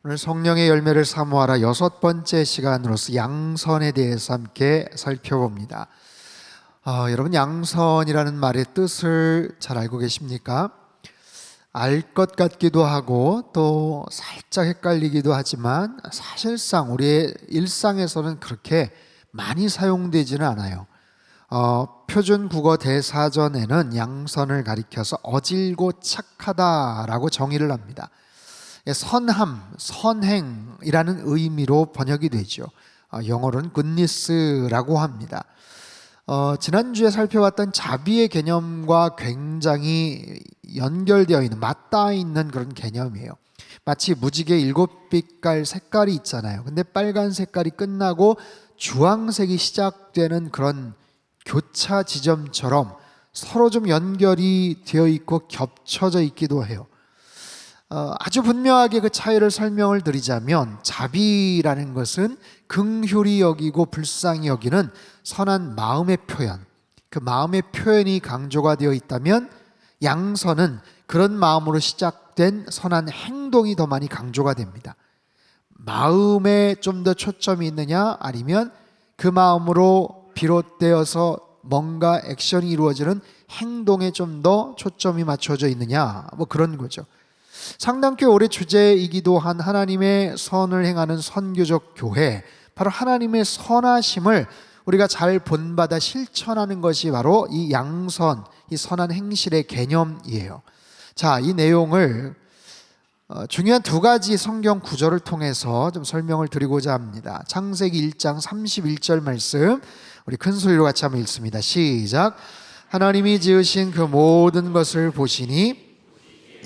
오늘 성령의 열매를 사모하라 6번째 시간으로서 양선에 대해서 함께 살펴봅니다. 여러분, 양선이라는 말의 뜻을 잘 알고 계십니까? 알 것 같기도 하고 또 살짝 헷갈리기도 하지만 사실상 우리의 일상에서는 그렇게 많이 사용되지는 않아요. 표준 국어 대사전에는 양선을 가리켜서 어질고 착하다라고 정의를 합니다. 선함, 선행이라는 의미로 번역이 되죠. 영어로는 goodness라고 합니다. 지난주에 살펴봤던 자비의 개념과 굉장히 연결되어 있는, 맞닿아 있는 그런 개념이에요. 마치 무지개 7빛깔 색깔이 있잖아요. 근데 빨간 색깔이 끝나고 주황색이 시작되는 그런 교차 지점처럼 서로 좀 연결이 되어 있고 겹쳐져 있기도 해요. 아주 분명하게 그 차이를 설명을 드리자면, 자비라는 것은 긍휼히 여기고 불쌍히 여기는 선한 마음의 표현, 그 마음의 표현이 강조가 되어 있다면, 양선은 그런 마음으로 시작된 선한 행동이 더 많이 강조가 됩니다. 마음에 좀 더 초점이 있느냐, 아니면 그 마음으로 비롯되어서 뭔가 액션이 이루어지는 행동에 좀 더 초점이 맞춰져 있느냐, 뭐 그런 거죠. 상당히 올해 주제이기도 한 하나님의 선을 행하는 선교적 교회, 바로 하나님의 선하심을 우리가 잘 본받아 실천하는 것이 바로 이 양선, 이 선한 행실의 개념이에요. 자, 이 내용을 중요한 두 가지 성경 구절을 통해서 좀 설명을 드리고자 합니다. 창세기 1장 31절 말씀, 우리 큰 소리로 같이 한번 읽습니다. 시작. 하나님이 지으신 그 모든 것을 보시니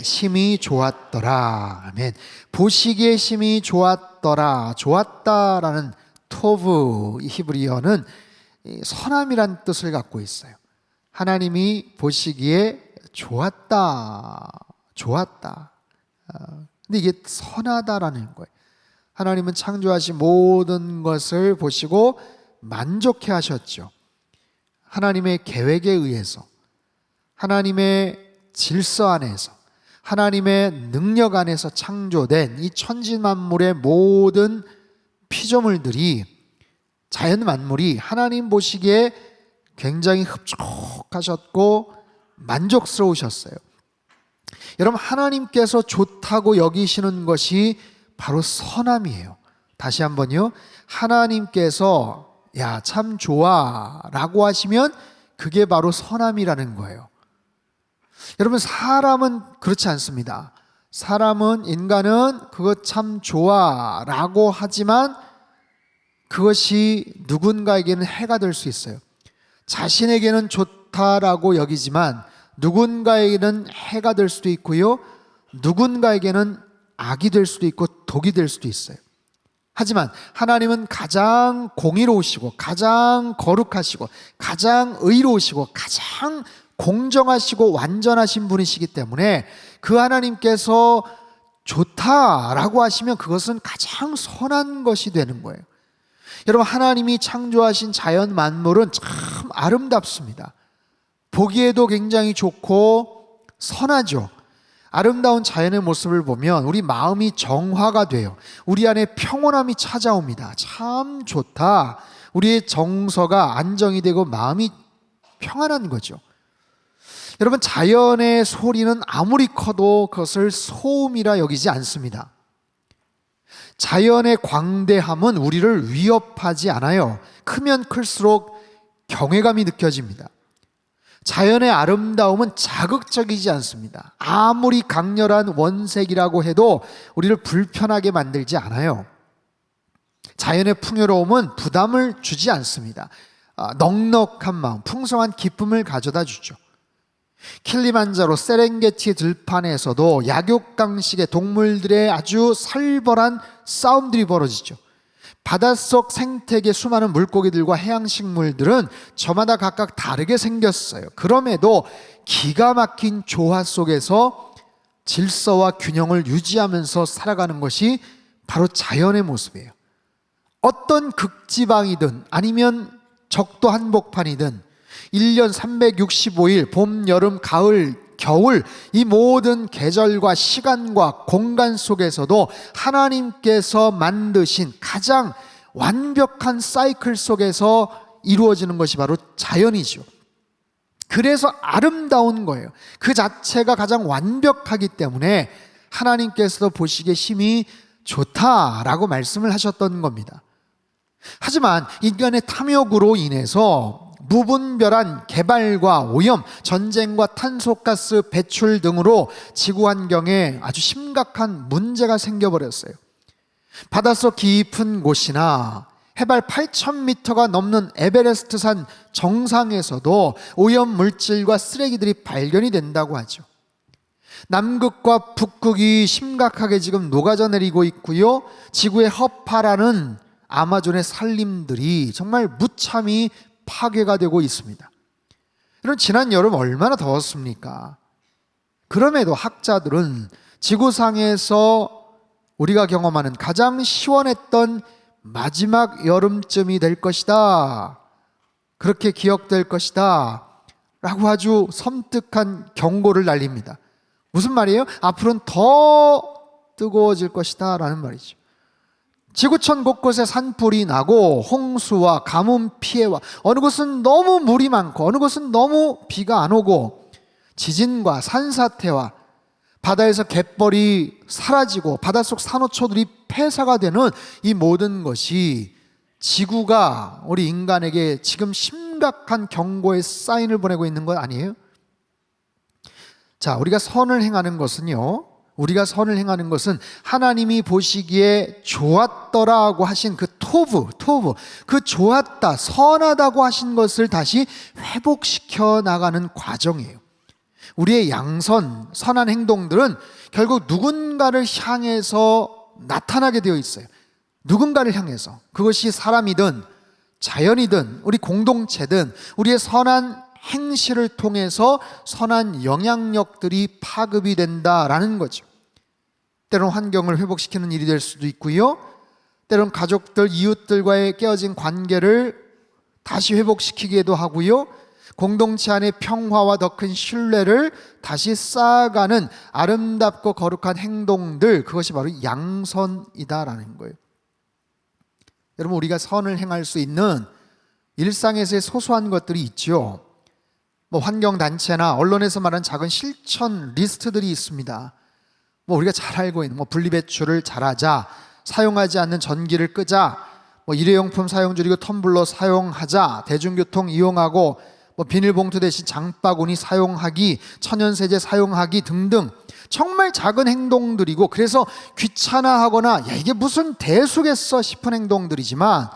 심히 좋았더라. 아멘. 보시기에 심히 좋았더라. 좋았다라는 토브, 이 히브리어는 선함이란 뜻을 갖고 있어요. 하나님이 보시기에 좋았다. 좋았다. 근데 이게 선하다라는 거예요. 하나님은 창조하신 모든 것을 보시고 만족해 하셨죠. 하나님의 계획에 의해서, 하나님의 질서 안에서, 하나님의 능력 안에서 창조된 이 천지만물의 모든 피조물들이, 자연 만물이 하나님 보시기에 굉장히 흡족하셨고 만족스러우셨어요. 여러분, 하나님께서 좋다고 여기시는 것이 바로 선함이에요. 다시 한번요. 하나님께서 야, 참 좋아 라고 하시면 그게 바로 선함이라는 거예요. 여러분, 사람은 그렇지 않습니다. 인간은 그거 참 좋아 라고 하지만 그것이 누군가에게는 해가 될 수 있어요. 자신에게는 좋다라고 여기지만 누군가에게는 해가 될 수도 있고요, 누군가에게는 악이 될 수도 있고 독이 될 수도 있어요. 하지만 하나님은 가장 공의로우시고 가장 거룩하시고 가장 의로우시고 가장 공정하시고 완전하신 분이시기 때문에 그 하나님께서 좋다라고 하시면 그것은 가장 선한 것이 되는 거예요. 여러분, 하나님이 창조하신 자연 만물은 참 아름답습니다. 보기에도 굉장히 좋고 선하죠. 아름다운 자연의 모습을 보면 우리 마음이 정화가 돼요. 우리 안에 평온함이 찾아옵니다. 참 좋다. 우리의 정서가 안정이 되고 마음이 평안한 거죠. 여러분, 자연의 소리는 아무리 커도 그것을 소음이라 여기지 않습니다. 자연의 광대함은 우리를 위협하지 않아요. 크면 클수록 경외감이 느껴집니다. 자연의 아름다움은 자극적이지 않습니다. 아무리 강렬한 원색이라고 해도 우리를 불편하게 만들지 않아요. 자연의 풍요로움은 부담을 주지 않습니다. 넉넉한 마음, 풍성한 기쁨을 가져다 주죠. 킬리만자로 세렝게티 들판에서도 약육강식의 동물들의 아주 살벌한 싸움들이 벌어지죠. 바닷속 생태계 수많은 물고기들과 해양식물들은 저마다 각각 다르게 생겼어요. 그럼에도 기가 막힌 조화 속에서 질서와 균형을 유지하면서 살아가는 것이 바로 자연의 모습이에요. 어떤 극지방이든 아니면 적도 한복판이든 1년 365일 봄, 여름, 가을 겨울, 이 모든 계절과 시간과 공간 속에서도 하나님께서 만드신 가장 완벽한 사이클 속에서 이루어지는 것이 바로 자연이죠. 그래서 아름다운 거예요. 그 자체가 가장 완벽하기 때문에 하나님께서도 보시기에 심히 좋다라고 말씀을 하셨던 겁니다. 하지만 인간의 탐욕으로 인해서 무분별한 개발과 오염, 전쟁과 탄소가스 배출 등으로 지구 환경에 아주 심각한 문제가 생겨버렸어요. 바닷속 깊은 곳이나 해발 8,000m가 넘는 에베레스트산 정상에서도 오염 물질과 쓰레기들이 발견이 된다고 하죠. 남극과 북극이 심각하게 지금 녹아져 내리고 있고요. 지구의 허파라는 아마존의 산림들이 정말 무참히 파괴가 되고 있습니다. 여러분, 지난 여름 얼마나 더웠습니까? 그럼에도 학자들은 지구상에서 우리가 경험하는 가장 시원했던 마지막 여름쯤이 될 것이다, 그렇게 기억될 것이다 라고 아주 섬뜩한 경고를 날립니다. 무슨 말이에요? 앞으로는 더 뜨거워질 것이다 라는 말이죠. 지구촌 곳곳에 산불이 나고 홍수와 가뭄 피해와, 어느 곳은 너무 물이 많고 어느 곳은 너무 비가 안 오고, 지진과 산사태와 바다에서 갯벌이 사라지고 바닷속 산호초들이 폐사가 되는 이 모든 것이 지구가 우리 인간에게 지금 심각한 경고의 사인을 보내고 있는 것 아니에요? 자, 우리가 선을 행하는 것은요, 하나님이 보시기에 좋았더라고 하신 그 토부, 그 좋았다, 선하다고 하신 것을 다시 회복시켜 나가는 과정이에요. 우리의 양선, 선한 행동들은 결국 누군가를 향해서 나타나게 되어 있어요. 누군가를 향해서. 그것이 사람이든 자연이든 우리 공동체든 우리의 선한 행실을 통해서 선한 영향력들이 파급이 된다라는 거죠. 때로는 환경을 회복시키는 일이 될 수도 있고요, 때로는 가족들, 이웃들과의 깨어진 관계를 다시 회복시키기도 하고요, 공동체 안의 평화와 더 큰 신뢰를 다시 쌓아가는 아름답고 거룩한 행동들, 그것이 바로 양선이다라는 거예요. 여러분, 우리가 선을 행할 수 있는 일상에서의 소소한 것들이 있죠. 환경단체나 언론에서 말하는 작은 실천 리스트들이 있습니다. 우리가 잘 알고 있는 분리배출을 잘하자, 사용하지 않는 전기를 끄자, 일회용품 사용 줄이고 텀블러 사용하자, 대중교통 이용하고 비닐봉투 대신 장바구니 사용하기, 천연세제 사용하기 등등 정말 작은 행동들이고, 그래서 귀찮아하거나 야 이게 무슨 대수겠어 싶은 행동들이지만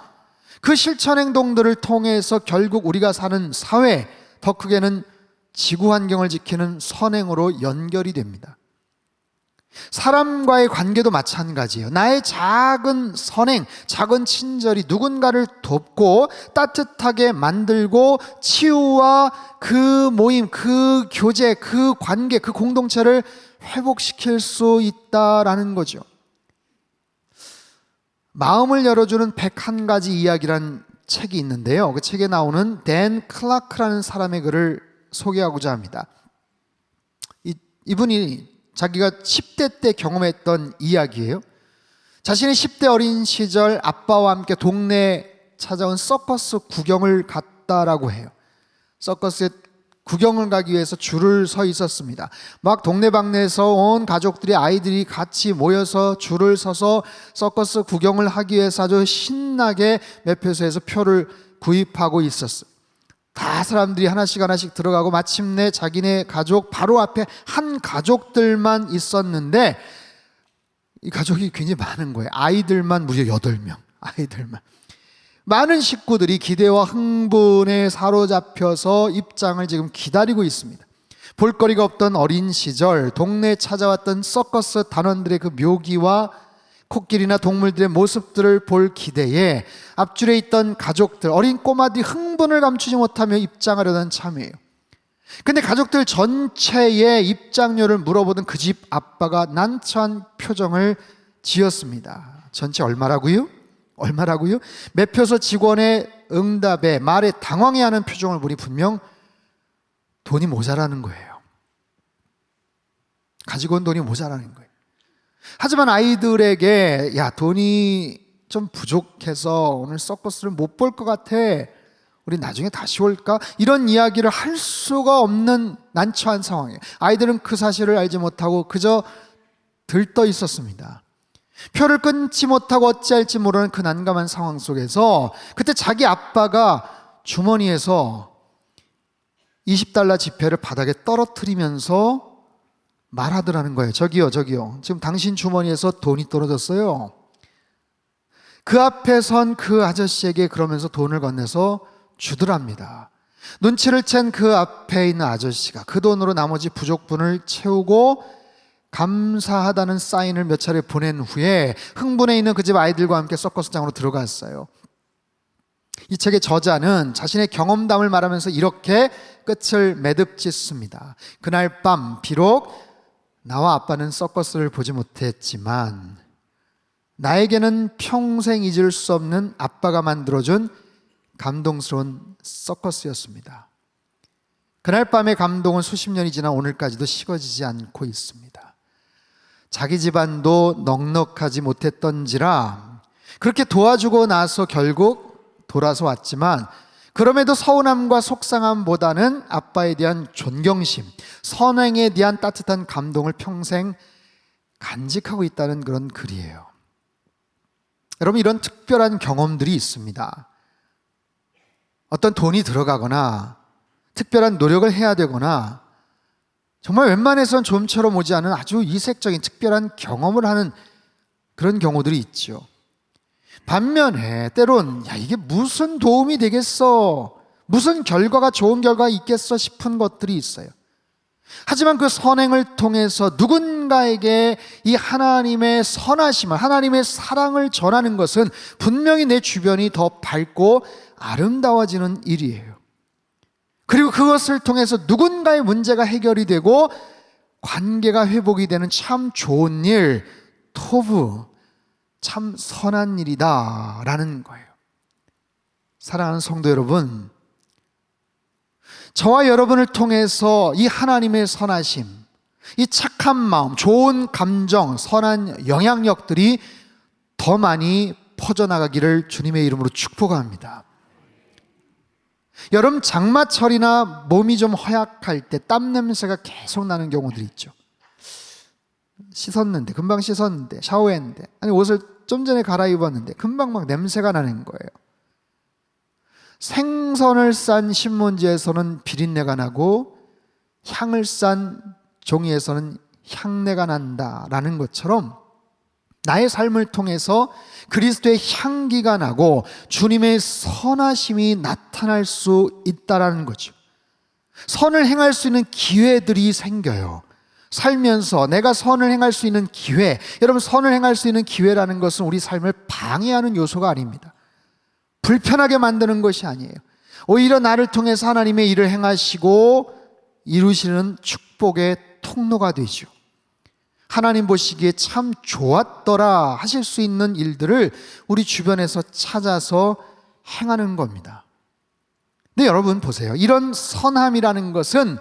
그 실천 행동들을 통해서 결국 우리가 사는 사회, 더 크게는 지구 환경을 지키는 선행으로 연결이 됩니다. 사람과의 관계도 마찬가지예요. 나의 작은 선행, 작은 친절이 누군가를 돕고 따뜻하게 만들고 치유와 그 모임, 그 교제, 그 관계, 그 공동체를 회복시킬 수 있다라는 거죠. 마음을 열어주는 101가지 이야기란 책이 있는데요, 그 책에 나오는 댄 클라크라는 사람의 글을 소개하고자 합니다. 이분이 자기가 10대 때 경험했던 이야기예요. 자신의 10대 어린 시절 아빠와 함께 동네에 찾아온 서커스 구경을 갔다라고 해요. 서커스에 구경을 가기 위해서 줄을 서 있었습니다. 막 동네방네에서 온 가족들이, 아이들이 같이 모여서 줄을 서서 서커스 구경을 하기 위해서 아주 신나게 매표소에서 표를 구입하고 있었어요. 다 사람들이 하나씩 들어가고 마침내 자기네 가족 바로 앞에 한 가족들만 있었는데, 이 가족이 굉장히 많은 거예요. 아이들만 무려 8명. 아이들만. 많은 식구들이 기대와 흥분에 사로잡혀서 입장을 지금 기다리고 있습니다. 볼거리가 없던 어린 시절 동네에 찾아왔던 서커스 단원들의 그 묘기와 코끼리나 동물들의 모습들을 볼 기대에 앞줄에 있던 가족들, 어린 꼬마들이 흥분을 감추지 못하며 입장하려던 참이에요. 근데 가족들 전체의 입장료를 물어보던 그 집 아빠가 난처한 표정을 지었습니다. 전체 얼마라고요? 매표소 직원의 응답에, 말에 당황해하는 표정을 보니 분명 돈이 모자라는 거예요. 가지고 온 돈이 모자라는 거예요. 하지만 아이들에게 야, 돈이 좀 부족해서 오늘 서커스를 못 볼 것 같아, 우리 나중에 다시 올까? 이런 이야기를 할 수가 없는 난처한 상황이에요. 아이들은 그 사실을 알지 못하고 그저 들떠 있었습니다. 표를 끊지 못하고 어찌할지 모르는 그 난감한 상황 속에서 그때 자기 아빠가 주머니에서 $20 지폐를 바닥에 떨어뜨리면서 말하더라는 거예요. 저기요, 지금 당신 주머니에서 돈이 떨어졌어요. 그 앞에 선 그 아저씨에게 그러면서 돈을 건네서 주더랍니다. 눈치를 챈 그 앞에 있는 아저씨가 그 돈으로 나머지 부족분을 채우고 감사하다는 사인을 몇 차례 보낸 후에 흥분해 있는 그 집 아이들과 함께 서커스장으로 들어갔어요. 이 책의 저자는 자신의 경험담을 말하면서 이렇게 끝을 매듭짓습니다. 그날 밤 비록 나와 아빠는 서커스를 보지 못했지만 나에게는 평생 잊을 수 없는 아빠가 만들어준 감동스러운 서커스였습니다. 그날 밤의 감동은 수십 년이 지나 오늘까지도 식어지지 않고 있습니다. 자기 집안도 넉넉하지 못했던지라 그렇게 도와주고 나서 결국 돌아서 왔지만 그럼에도 서운함과 속상함보다는 아빠에 대한 존경심, 선행에 대한 따뜻한 감동을 평생 간직하고 있다는 그런 글이에요. 여러분, 이런 특별한 경험들이 있습니다. 어떤 돈이 들어가거나 특별한 노력을 해야 되거나 정말 웬만해선 좀처럼 오지 않은 아주 이색적인 특별한 경험을 하는 그런 경우들이 있죠. 반면에 때론 이게 무슨 도움이 되겠어, 무슨 결과가 좋은 결과가 있겠어 싶은 것들이 있어요. 하지만 그 선행을 통해서 누군가에게 이 하나님의 선하심을, 하나님의 사랑을 전하는 것은 분명히 내 주변이 더 밝고 아름다워지는 일이에요. 그리고 그것을 통해서 누군가의 문제가 해결이 되고 관계가 회복이 되는 참 좋은 일, 토부, 참 선한 일이다 라는 거예요. 사랑하는 성도 여러분, 저와 여러분을 통해서 이 하나님의 선하심, 이 착한 마음, 좋은 감정, 선한 영향력들이 더 많이 퍼져나가기를 주님의 이름으로 축복합니다. 여름 장마철이나 몸이 좀 허약할 때 땀 냄새가 계속 나는 경우들이 있죠. 씻었는데, 금방 씻었는데, 샤워했는데, 아니 옷을 좀 전에 갈아입었는데 금방 막 냄새가 나는 거예요. 생선을 싼 신문지에서는 비린내가 나고 향을 싼 종이에서는 향내가 난다라는 것처럼 나의 삶을 통해서 그리스도의 향기가 나고 주님의 선하심이 나타날 수 있다라는 거죠. 선을 행할 수 있는 기회들이 생겨요. 살면서 내가 선을 행할 수 있는 기회, 여러분, 선을 행할 수 있는 기회라는 것은 우리 삶을 방해하는 요소가 아닙니다. 불편하게 만드는 것이 아니에요. 오히려 나를 통해서 하나님의 일을 행하시고 이루시는 축복의 통로가 되죠. 하나님 보시기에 참 좋았더라 하실 수 있는 일들을 우리 주변에서 찾아서 행하는 겁니다. 근데 여러분 보세요. 이런 선함이라는 것은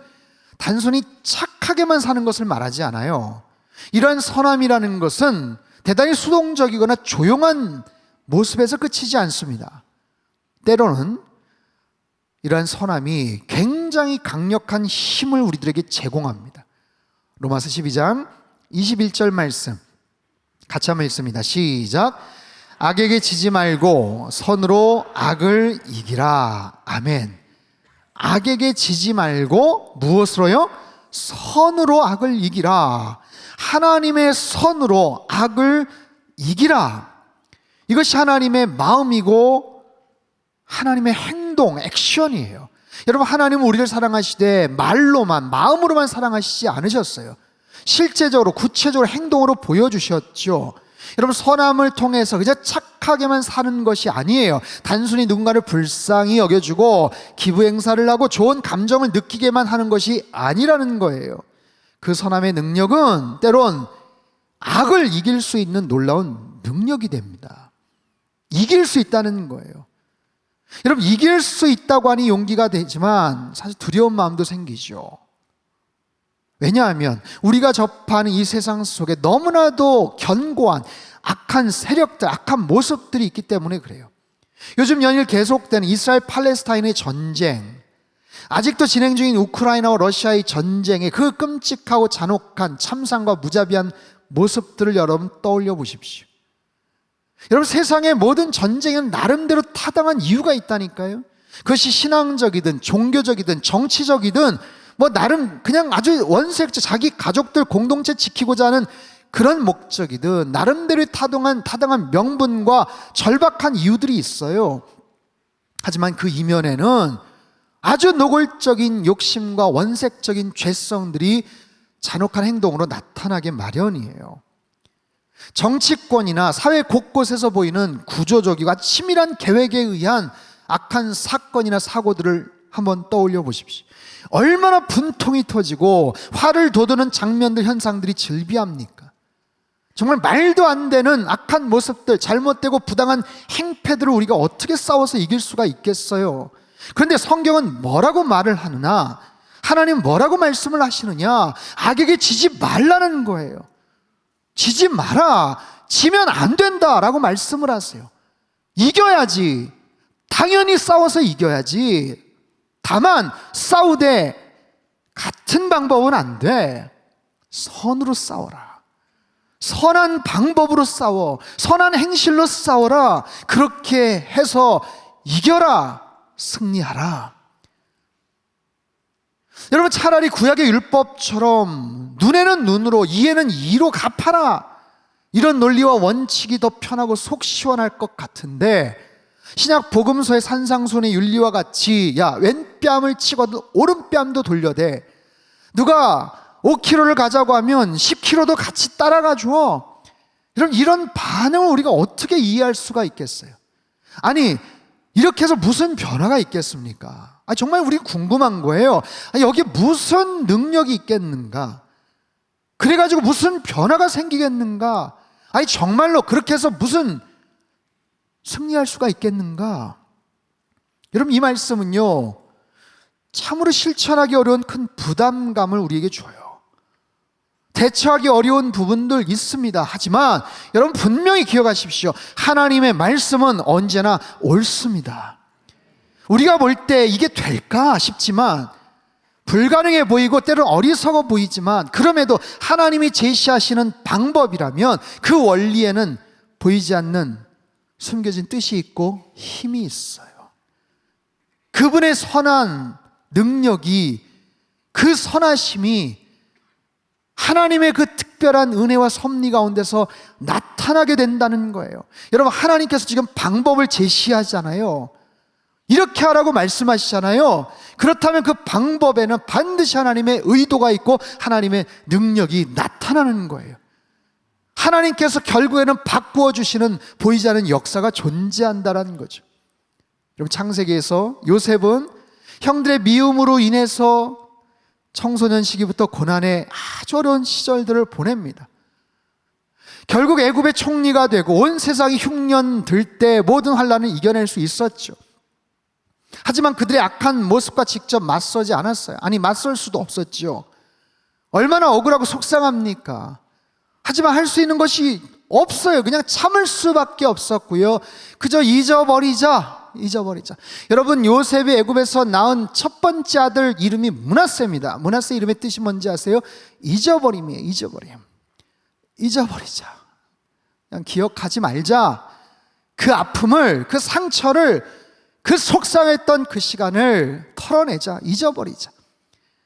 단순히 착하게만 사는 것을 말하지 않아요. 이런 선함이라는 것은 대단히 수동적이거나 조용한 모습에서 끝이지 않습니다. 때로는 이러한 선함이 굉장히 강력한 힘을 우리들에게 제공합니다. 로마서 12장 21절 말씀 같이 한번 읽습니다. 시작. 악에게 지지 말고 선으로 악을 이기라. 아멘. 악에게 지지 말고 무엇으로요? 선으로 악을 이기라. 하나님의 선으로 악을 이기라. 이것이 하나님의 마음이고 하나님의 행동, 액션이에요. 여러분, 하나님은 우리를 사랑하시되 말로만, 마음으로만 사랑하시지 않으셨어요. 실제적으로, 구체적으로 행동으로 보여주셨죠. 여러분, 선함을 통해서 그저 착하게만 사는 것이 아니에요. 단순히 누군가를 불쌍히 여겨주고 기부 행사를 하고 좋은 감정을 느끼게만 하는 것이 아니라는 거예요. 그 선함의 능력은 때론 악을 이길 수 있는 놀라운 능력이 됩니다. 이길 수 있다는 거예요. 여러분, 이길 수 있다고 하니 용기가 되지만 사실 두려운 마음도 생기죠. 왜냐하면 우리가 접하는 이 세상 속에 너무나도 견고한 악한 세력들, 악한 모습들이 있기 때문에 그래요. 요즘 연일 계속되는 이스라엘 팔레스타인의 전쟁, 아직도 진행 중인 우크라이나와 러시아의 전쟁의 그 끔찍하고 잔혹한 참상과 무자비한 모습들을 여러분 떠올려 보십시오. 여러분, 세상의 모든 전쟁은 나름대로 타당한 이유가 있다니까요. 그것이 신앙적이든 종교적이든 정치적이든 뭐 나름 그냥 아주 원색적 자기 가족들 공동체 지키고자 하는 그런 목적이든 나름대로 타당한 명분과 절박한 이유들이 있어요. 하지만 그 이면에는 아주 노골적인 욕심과 원색적인 죄성들이 잔혹한 행동으로 나타나게 마련이에요. 정치권이나 사회 곳곳에서 보이는 구조적이고 치밀한 계획에 의한 악한 사건이나 사고들을 한번 떠올려 보십시오. 얼마나 분통이 터지고 화를 돋우는 장면들, 현상들이 즐비합니까? 정말 말도 안 되는 악한 모습들, 잘못되고 부당한 행패들을 우리가 어떻게 싸워서 이길 수가 있겠어요? 그런데 성경은 뭐라고 말을 하느냐? 하나님 뭐라고 말씀을 하시느냐? 악에게 지지 말라는 거예요. 지지 마라. 지면 안 된다라고 말씀을 하세요. 이겨야지. 당연히 싸워서 이겨야지. 다만 싸우되 같은 방법은 안 돼. 선으로 싸워라. 선한 방법으로 싸워. 선한 행실로 싸워라. 그렇게 해서 이겨라. 승리하라. 여러분, 차라리 구약의 율법처럼 눈에는 눈으로 이에는 이로 갚아라, 이런 논리와 원칙이 더 편하고 속 시원할 것 같은데, 신약 복음서의 산상순의 윤리와 같이 야, 왼뺨을 치고도 오른뺨도 돌려대, 누가 5kg를 가자고 하면 10kg도 같이 따라가 줘. 이런 반응을 우리가 어떻게 이해할 수가 있겠어요? 아니, 이렇게 해서 무슨 변화가 있겠습니까? 정말 우리 궁금한 거예요. 여기 무슨 능력이 있겠는가? 그래가지고 무슨 변화가 생기겠는가? 정말로 그렇게 해서 무슨 승리할 수가 있겠는가? 여러분, 이 말씀은요, 참으로 실천하기 어려운 큰 부담감을 우리에게 줘요. 대처하기 어려운 부분들 있습니다. 하지만 여러분, 분명히 기억하십시오. 하나님의 말씀은 언제나 옳습니다. 우리가 볼 때 이게 될까 싶지만, 불가능해 보이고 때로는 어리석어 보이지만, 그럼에도 하나님이 제시하시는 방법이라면 그 원리에는 보이지 않는 숨겨진 뜻이 있고 힘이 있어요. 그분의 선한 능력이, 그 선하심이 하나님의 그 특별한 은혜와 섭리 가운데서 나타나게 된다는 거예요. 여러분, 하나님께서 지금 방법을 제시하잖아요. 이렇게 하라고 말씀하시잖아요. 그렇다면 그 방법에는 반드시 하나님의 의도가 있고 하나님의 능력이 나타나는 거예요. 하나님께서 결국에는 바꾸어 주시는 보이지 않는 역사가 존재한다는 거죠. 여러분, 창세기에서 요셉은 형들의 미움으로 인해서 청소년 시기부터 고난의 아주 어려운 시절들을 보냅니다. 결국 애굽의 총리가 되고 온 세상이 흉년 들 때 모든 환난을 이겨낼 수 있었죠. 하지만 그들의 악한 모습과 직접 맞서지 않았어요. 맞설 수도 없었죠. 얼마나 억울하고 속상합니까? 하지만 할 수 있는 것이 없어요. 그냥 참을 수밖에 없었고요. 그저 잊어버리자. 여러분, 요셉이 애굽에서 낳은 첫 번째 아들 이름이 므낫세입니다. 므낫세 이름의 뜻이 뭔지 아세요? 잊어버림이에요. 잊어버리자. 그냥 기억하지 말자. 그 아픔을, 그 상처를, 그 속상했던 그 시간을 털어내자. 잊어버리자.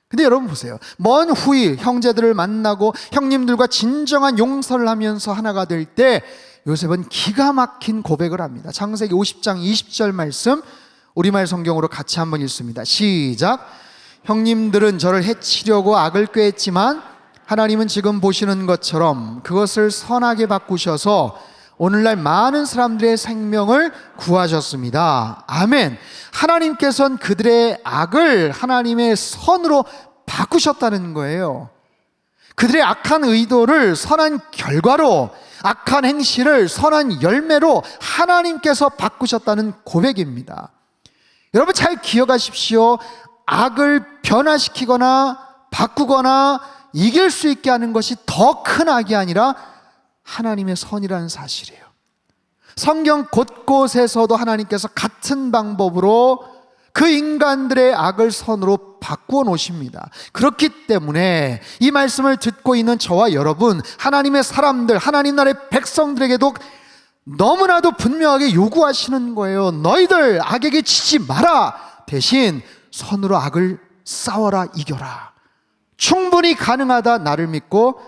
근데 여러분 보세요. 먼 후일 형제들을 만나고 형님들과 진정한 용서를 하면서 하나가 될 때 요셉은 기가 막힌 고백을 합니다. 창세기 50장 20절 말씀 우리말 성경으로 같이 한번 읽습니다. 시작. 형님들은 저를 해치려고 악을 꾀했지만 하나님은 지금 보시는 것처럼 그것을 선하게 바꾸셔서 오늘날 많은 사람들의 생명을 구하셨습니다. 아멘. 하나님께서는 그들의 악을 하나님의 선으로 바꾸셨다는 거예요. 그들의 악한 의도를 선한 결과로, 악한 행실을 선한 열매로 하나님께서 바꾸셨다는 고백입니다. 여러분, 잘 기억하십시오. 악을 변화시키거나 바꾸거나 이길 수 있게 하는 것이 더 큰 악이 아니라 하나님의 선이라는 사실이에요. 성경 곳곳에서도 하나님께서 같은 방법으로 그 인간들의 악을 선으로 바꾸어 놓으십니다. 그렇기 때문에 이 말씀을 듣고 있는 저와 여러분, 하나님의 사람들, 하나님 나라의 백성들에게도 너무나도 분명하게 요구하시는 거예요. 너희들 악에게 지지 마라. 대신 선으로 악을 싸워라, 이겨라. 충분히 가능하다. 나를 믿고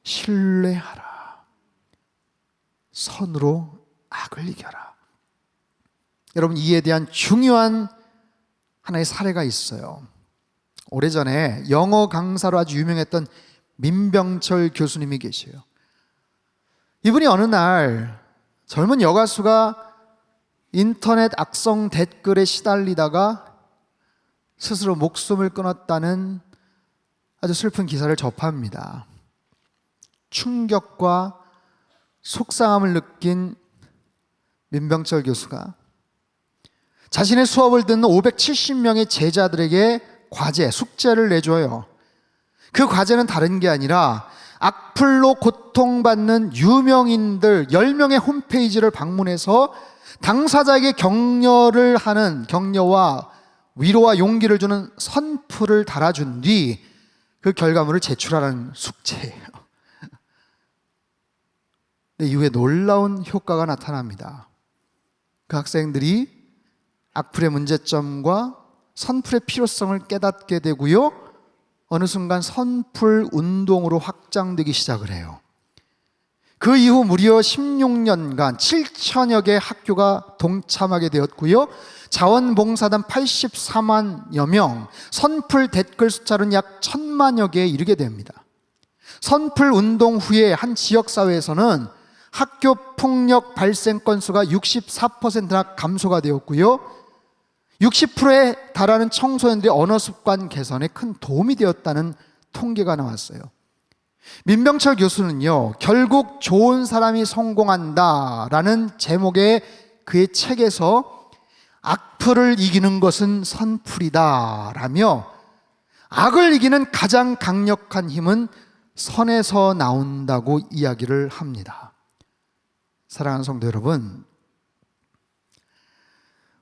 신뢰하라. 선으로 악을 이겨라. 여러분, 이에 대한 중요한 하나의 사례가 있어요. 오래전에 영어 강사로 아주 유명했던 민병철 교수님이 계세요. 이분이 어느 날 젊은 여가수가 인터넷 악성 댓글에 시달리다가 스스로 목숨을 끊었다는 아주 슬픈 기사를 접합니다. 충격과 속상함을 느낀 민병철 교수가 자신의 수업을 듣는 570명의 제자들에게 과제, 숙제를 내줘요. 그 과제는 다른 게 아니라 악플로 고통받는 유명인들 10명의 홈페이지를 방문해서 당사자에게 격려와 위로와 용기를 주는 선풀을 달아준 뒤 그 결과물을 제출하라는 숙제예요. 근데 이후에 놀라운 효과가 나타납니다. 그 학생들이 악플의 문제점과 선풀의 필요성을 깨닫게 되고요, 어느 순간 선풀 운동으로 확장되기 시작을 해요. 그 이후 무려 16년간 7천여 개의 학교가 동참하게 되었고요, 자원봉사단 84만여 명, 선풀 댓글 숫자는 약 1000만여 개에 이르게 됩니다. 선풀 운동 후에 한 지역사회에서는 학교 폭력 발생 건수가 64%나 감소가 되었고요, 60%에 달하는 청소년들의 언어 습관 개선에 큰 도움이 되었다는 통계가 나왔어요. 민병철 교수는요, 결국 좋은 사람이 성공한다라는 제목의 그의 책에서 악플을 이기는 것은 선풀이다 라며 악을 이기는 가장 강력한 힘은 선에서 나온다고 이야기를 합니다. 사랑하는 성도 여러분,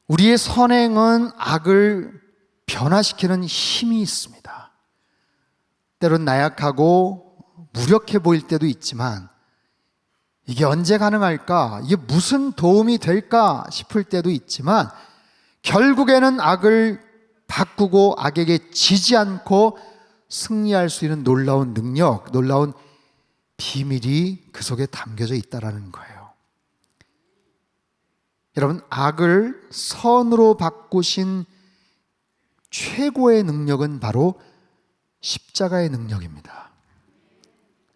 우리의 선행은 악을 변화시키는 힘이 있습니다. 때론 나약하고 무력해 보일 때도 있지만 이게 언제 가능할까? 이게 무슨 도움이 될까 싶을 때도 있지만 결국에는 악을 바꾸고 악에게 지지 않고 승리할 수 있는 놀라운 능력, 놀라운 비밀이 그 속에 담겨져 있다는 거예요. 여러분, 악을 선으로 바꾸신 최고의 능력은 바로 십자가의 능력입니다.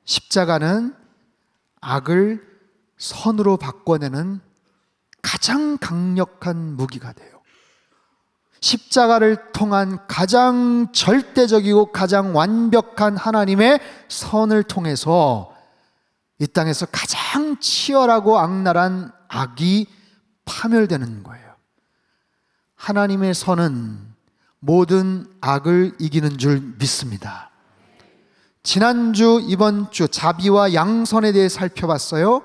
십자가는 악을 선으로 바꿔내는 가장 강력한 무기가 돼요. 십자가를 통한 가장 절대적이고 가장 완벽한 하나님의 선을 통해서 이 땅에서 가장 치열하고 악랄한 악이 파멸되는 거예요. 하나님의 선은 모든 악을 이기는 줄 믿습니다. 지난주, 이번주 자비와 양선에 대해 살펴봤어요.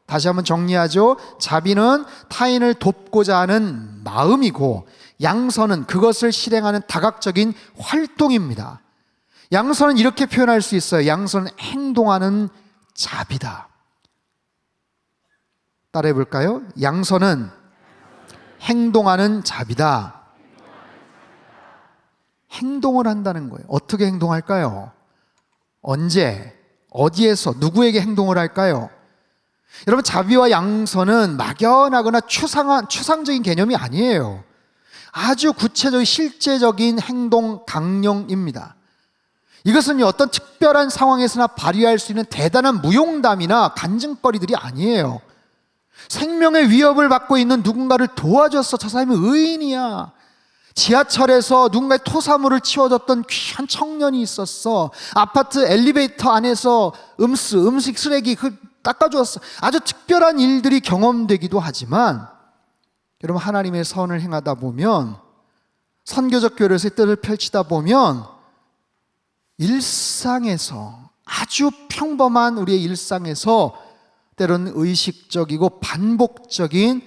다시 한번 정리하죠. 자비는 타인을 돕고자 하는 마음이고, 양선은 그것을 실행하는 다각적인 활동입니다. 양선은 이렇게 표현할 수 있어요. 양선은 행동하는 자비다. 따라해 볼까요? 양선은 행동하는 자비다. 행동을 한다는 거예요. 어떻게 행동할까요? 언제, 어디에서, 누구에게 행동을 할까요? 여러분, 자비와 양선은 막연하거나 추상적인 개념이 아니에요. 아주 구체적인 실제적인 행동 강령입니다. 이것은 어떤 특별한 상황에서나 발휘할 수 있는 대단한 무용담이나 간증거리들이 아니에요. 생명의 위협을 받고 있는 누군가를 도와줬어. 저 사람이 의인이야. 지하철에서 누군가의 토사물을 치워줬던 귀한 청년이 있었어. 아파트 엘리베이터 안에서 음식 쓰레기 닦아주었어. 아주 특별한 일들이 경험되기도 하지만, 여러분, 하나님의 선을 행하다 보면, 선교적 교회에서의 뜻을 펼치다 보면 일상에서, 아주 평범한 우리의 일상에서 때로는 의식적이고 반복적인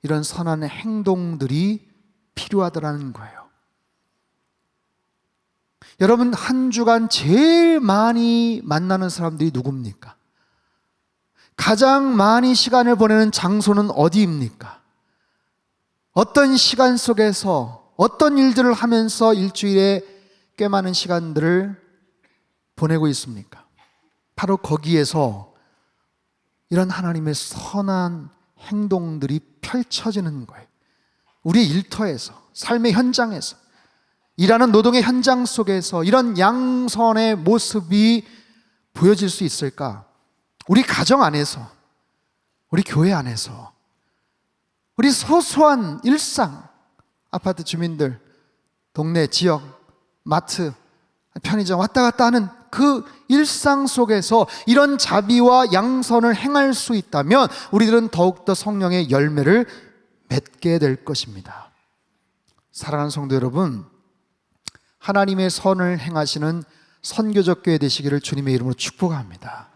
이런 선한 행동들이 필요하더라는 거예요. 여러분, 한 주간 제일 많이 만나는 사람들이 누굽니까? 가장 많이 시간을 보내는 장소는 어디입니까? 어떤 시간 속에서 어떤 일들을 하면서 일주일에 꽤 많은 시간들을 보내고 있습니까? 바로 거기에서 이런 하나님의 선한 행동들이 펼쳐지는 거예요. 우리의 일터에서, 삶의 현장에서, 일하는 노동의 현장 속에서 이런 양선의 모습이 보여질 수 있을까? 우리 가정 안에서, 우리 교회 안에서, 우리 소소한 일상, 아파트 주민들, 동네, 지역, 마트, 편의점 왔다 갔다 하는 그 일상 속에서 이런 자비와 양선을 행할 수 있다면 우리들은 더욱더 성령의 열매를 맺게 될 것입니다. 사랑하는 성도 여러분, 하나님의 선을 행하시는 선교적 교회 되시기를 주님의 이름으로 축복합니다.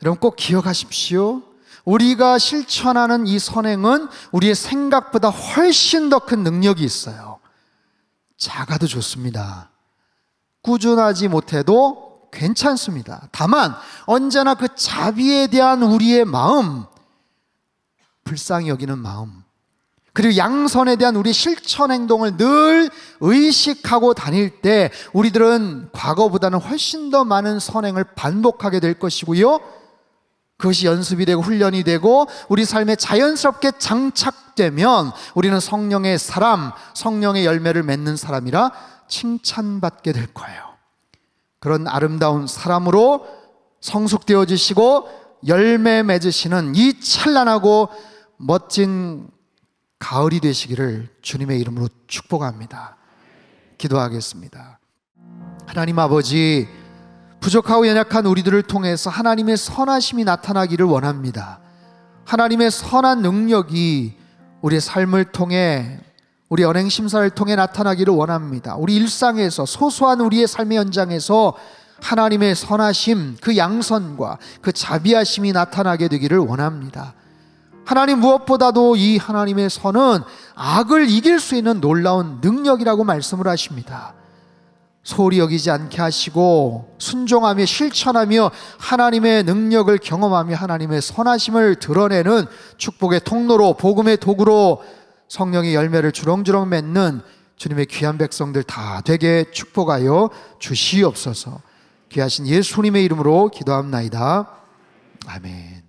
여러분 꼭 기억하십시오. 우리가 실천하는 이 선행은 우리의 생각보다 훨씬 더 큰 능력이 있어요. 작아도 좋습니다. 꾸준하지 못해도 괜찮습니다. 다만 언제나 그 자비에 대한 우리의 마음, 불쌍히 여기는 마음, 그리고 양선에 대한 우리 실천 행동을 늘 의식하고 다닐 때 우리들은 과거보다는 훨씬 더 많은 선행을 반복하게 될 것이고요, 그것이 연습이 되고 훈련이 되고 우리 삶에 자연스럽게 장착되면 우리는 성령의 사람, 성령의 열매를 맺는 사람이라 칭찬받게 될 거예요. 그런 아름다운 사람으로 성숙되어지시고 열매 맺으시는 이 찬란하고 멋진 가을이 되시기를 주님의 이름으로 축복합니다. 기도하겠습니다. 하나님 아버지, 부족하고 연약한 우리들을 통해서 하나님의 선하심이 나타나기를 원합니다. 하나님의 선한 능력이 우리의 삶을 통해, 우리 언행심사를 통해 나타나기를 원합니다. 우리 일상에서, 소소한 우리의 삶의 현장에서 하나님의 선하심, 그 양선과 그 자비하심이 나타나게 되기를 원합니다. 하나님, 무엇보다도 이 하나님의 선은 악을 이길 수 있는 놀라운 능력이라고 말씀을 하십니다. 소홀히 여기지 않게 하시고 순종하며 실천하며 하나님의 능력을 경험하며 하나님의 선하심을 드러내는 축복의 통로로, 복음의 도구로 성령의 열매를 주렁주렁 맺는 주님의 귀한 백성들 다 되게 축복하여 주시옵소서. 귀하신 예수님의 이름으로 기도합나이다. 아멘.